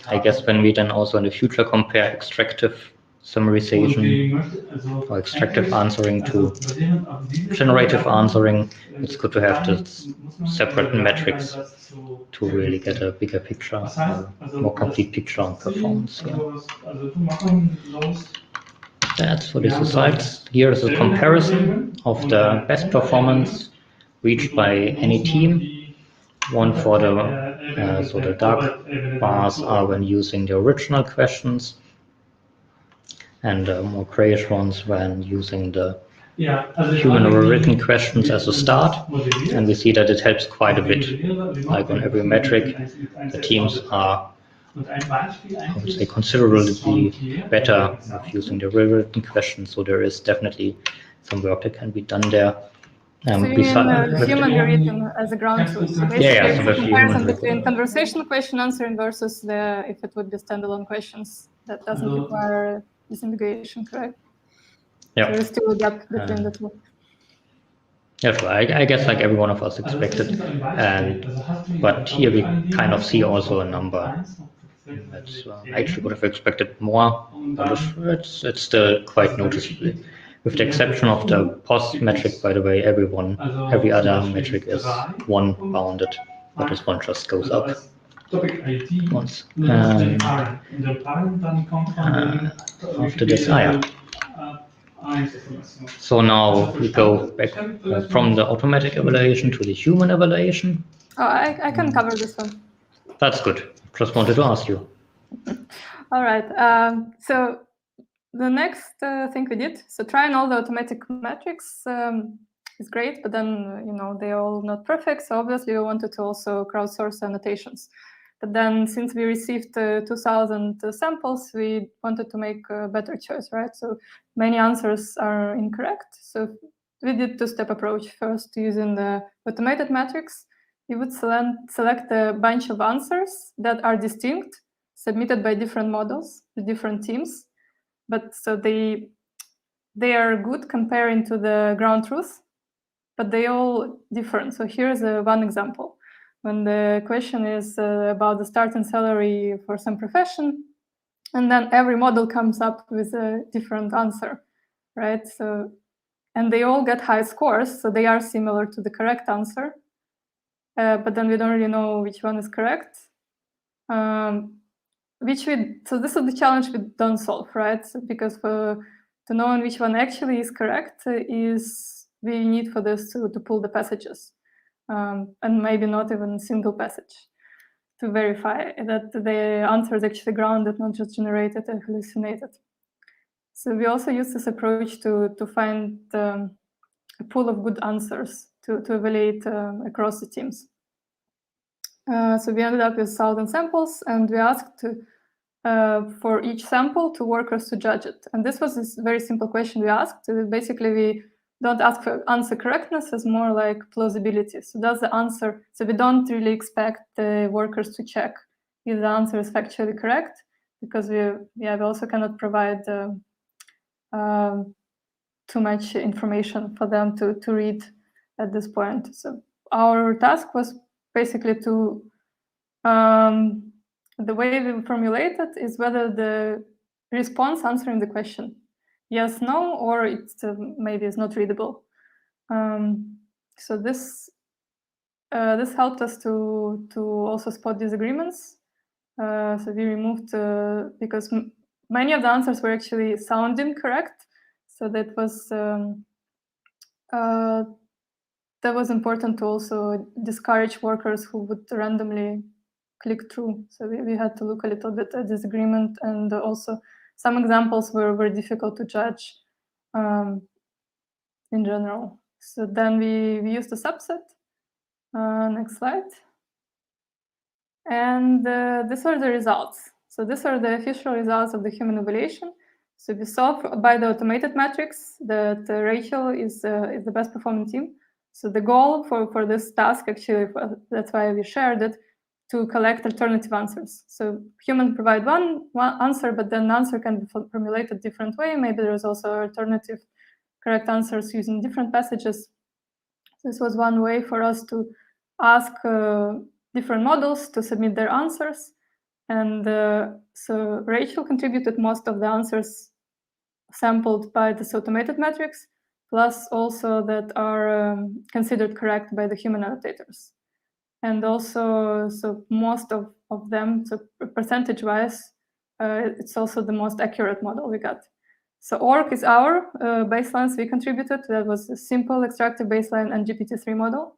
I guess when we then also in the future compare extractive summarization or extractive answering to generative answering, it's good to have the separate metrics to really get a bigger picture, a more complete picture on performance here. That's for these results. Here is a comparison of the best performance reached by any team. One for the so the dark bars are when using the original questions, and more grayish ones when using the human overwritten questions as a start. And we see that it helps quite a bit. Like on every metric, the teams are, I would say, considerably better with using the overwritten questions. So there is definitely some work that can be done there. So you mean human rewritten as a ground truth? So basically, so it's a comparison between conversational question answering versus if it would be standalone questions that doesn't require disambiguation, correct? Yeah. There is still a gap between the two. Yeah, so I guess like every one of us expected, but here we kind of see also a number. That's, I actually would have expected more, but it's still quite noticeable. With the exception of the post metric, by the way, every other metric is one bounded, but this one just goes up once. After this, yeah. So now we go back from the automatic evaluation to the human evaluation. Oh, I can cover this one. That's good. Just wanted to ask you. All right. So the next thing we did, so trying all the automatic metrics is great, but then, they're all not perfect. So obviously we wanted to also crowdsource annotations. But then since we received 2,000 samples, we wanted to make a better choice, right? So many answers are incorrect. So we did two-step approach. First, using the automated metrics, we would select a bunch of answers that are distinct, submitted by different models, the different teams. But so they are good comparing to the ground truth, but they all different. So here's one example. When the question is about the starting salary for some profession, and then every model comes up with a different answer, right? So, and they all get high scores, so they are similar to the correct answer, but then we don't really know which one is correct. So this is the challenge we don't solve, right? So because to know which one actually is correct is we need for this to pull the passages. And maybe not even a single passage to verify that the answer is actually grounded, not just generated and hallucinated. So we also use this approach to find a pool of good answers to evaluate across the teams. So we ended up with 1,000 samples, and we asked for each sample to workers to judge it. And this was this very simple question we asked. Basically, we don't ask for answer correctness, it's more like plausibility. So does the answer, so we don't really expect the workers to check if the answer is factually correct, because we also cannot provide too much information for them to read at this point. So our task was basically to, the way we formulate it is whether the response answering the question, yes, no, or it's maybe it's not readable. So this helped us to also spot disagreements. So we removed because many of the answers were actually sounding correct. So that was important to also discourage workers who would randomly click through. So we had to look a little bit at disagreement, and also some examples were difficult to judge in general. So then we used a subset. Next slide. And these are the results. So these are the official results of the human evaluation. So we saw by the automated metrics that Rachel is the best performing team. So the goal for this task, actually, that's why we shared it, to collect alternative answers. So human provide one answer, but then the answer can be formulated different way. Maybe there's also alternative correct answers using different passages. This was one way for us to ask different models to submit their answers. And so Rachel contributed most of the answers sampled by this automated metrics, plus also that are considered correct by the human annotators. And also, so most of them, so percentage-wise, it's also the most accurate model we got. So ORC is our baselines we contributed. That was a simple extractive baseline and GPT-3 model.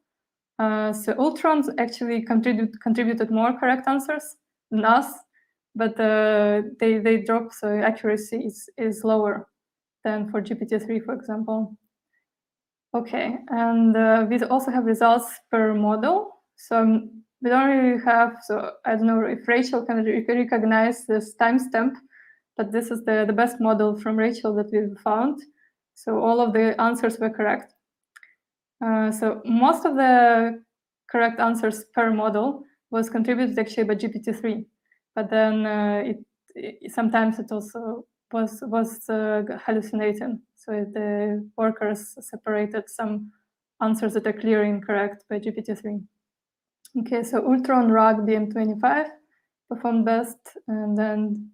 So Ultrons actually contributed more correct answers than us. but they drop, so accuracy is lower than for GPT-3, for example. Okay, and we also have results per model. So we don't really have, so I don't know if Rachel can recognize this timestamp, but this is the best model from Rachel that we've found. So all of the answers were correct. So most of the correct answers per model was contributed actually by GPT-3, but then sometimes it also was hallucinating. So the workers separated some answers that are clearly incorrect by GPT-3. Okay, so Ultron RAG BM25 performed best, and then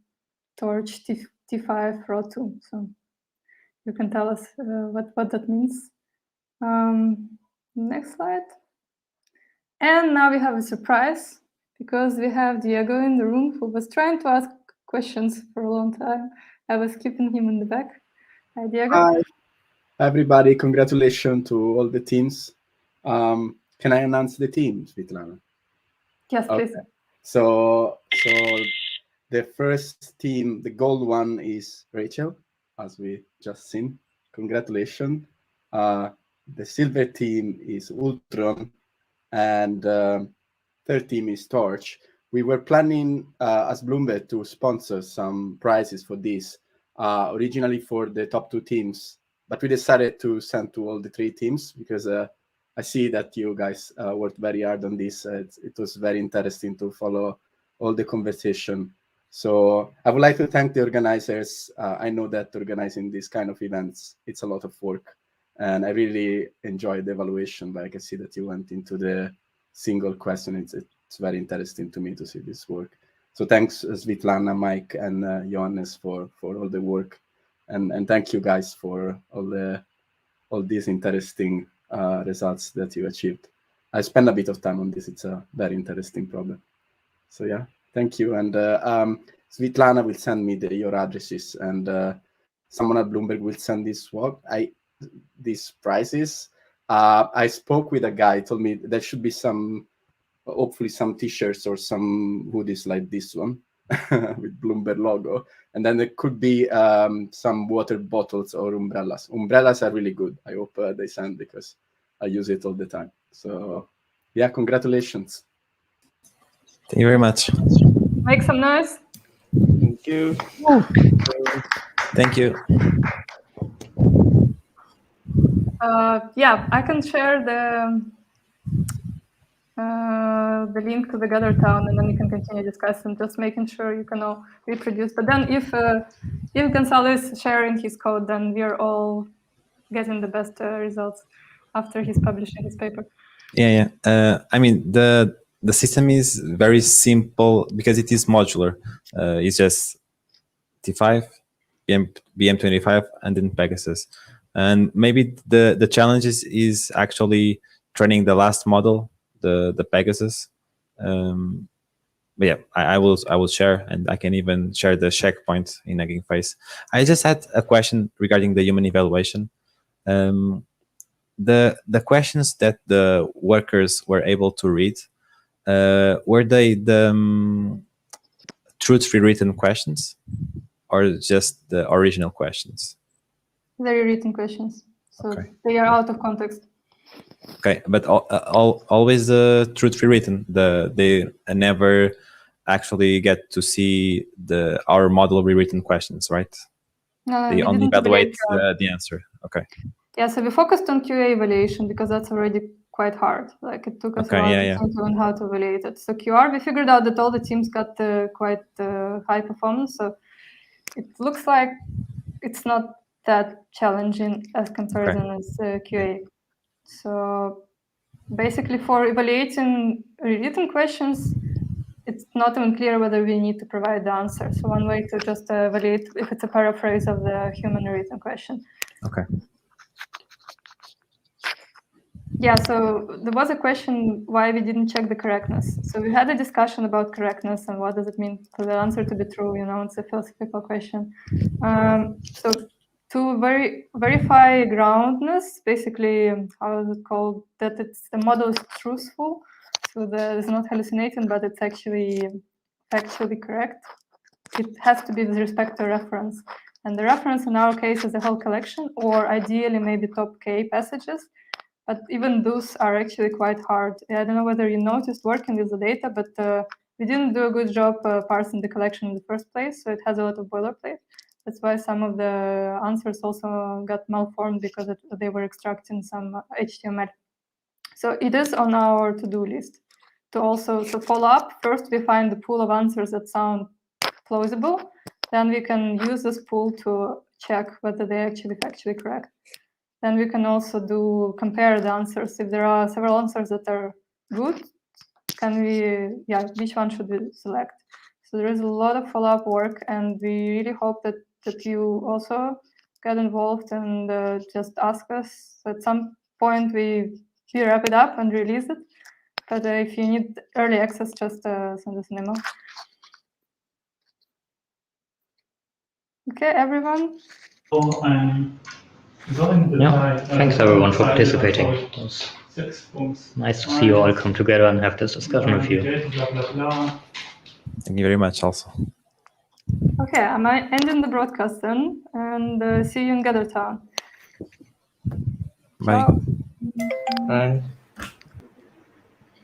Torch T5 RAW2. So you can tell us what that means. Next slide. And now we have a surprise, because we have Diego in the room, who was trying to ask questions for a long time. I was keeping him in the back. Hi, Diego. Hi, everybody. Congratulations to all the teams. Can I announce the teams, Svetlana? Yes, please. Okay. So the first team, the gold one, is Rachel, as we just seen. Congratulations. The silver team is Ultron, and third team is Torch. We were planning as Bloomberg to sponsor some prizes for this, originally for the top two teams, but we decided to send to all the three teams because I see that you guys worked very hard on this. It was very interesting to follow all the conversation. So I would like to thank the organizers. I know that organizing this kind of events, it's a lot of work, and I really enjoyed the evaluation. Like I see that you went into the single question. It's very interesting to me to see this work. So thanks, Svetlana, Mike, and Johannes for all the work, and thank you guys for all these interesting results that you achieved. I spent a bit of time on this. It's a very interesting problem. So yeah, thank you. And Svetlana will send me your addresses, and someone at Bloomberg will send these prizes. I spoke with a guy, told me there should be some, hopefully some t-shirts or some hoodies like this one with Bloomberg logo. And then there could be some water bottles or umbrellas. Umbrellas are really good. I hope they send, because I use it all the time. So yeah, congratulations. Thank you very much. Make some noise. Thank you. Thank you. Yeah, I can share the link to the Gather Town, and then you can continue discussing, just making sure you can all reproduce. But then if Gonzalo is sharing his code, then we are all getting the best results after he's publishing his paper. Yeah. I mean, the system is very simple because it is modular. It's just T5, BM25, and then Pegasus. And maybe the challenges is actually training the last model, the Pegasus. But yeah, I will share, and I can even share the checkpoint in Hugging Face. I just had a question regarding the human evaluation. The questions that the workers were able to read, were they the truth rewritten questions, or just the original questions? Very written questions, so okay. They are out of context. Okay, but always the truth rewritten. They never actually get to see our model rewritten questions, right? No, they only evaluate the answer. Okay. Yeah, so we focused on QA evaluation because that's already quite hard. Like it took us a while to learn how to evaluate it. So QR, we figured out that all the teams got quite high performance. So it looks like it's not that challenging as comparison as QA. So basically for evaluating rewritten questions, it's not even clear whether we need to provide the answer. So one way to just evaluate if it's a paraphrase of the human written question. Okay. Yeah, so there was a question why we didn't check the correctness. So we had a discussion about correctness and what does it mean for the answer to be true, it's a philosophical question. So to verify groundness, basically, how is it called? That the model is truthful. So it's not hallucinating, but it's actually factually correct. it has to be with respect to reference. And the reference in our case is the whole collection, or ideally maybe top K passages. But even those are actually quite hard. I don't know whether you noticed working with the data, but we didn't do a good job parsing the collection in the first place, so it has a lot of boilerplate. That's why some of the answers also got malformed because they were extracting some HTML. So it is on our to-do list to also follow up. First, we find the pool of answers that sound plausible. Then we can use this pool to check whether they're actually factually correct. Then we can also compare the answers. If there are several answers that are good, which one should we select? So there is a lot of follow-up work, and we really hope that you also get involved and just ask us. At some point, we wrap it up and release it. But if you need early access, just send us an email. Okay, everyone. Yeah, thanks everyone for participating. It was nice to see you all come together and have this discussion with you. Thank you very much also. Okay, I'm ending the broadcast then, and see you in Gathertown. Bye. Ciao. Bye.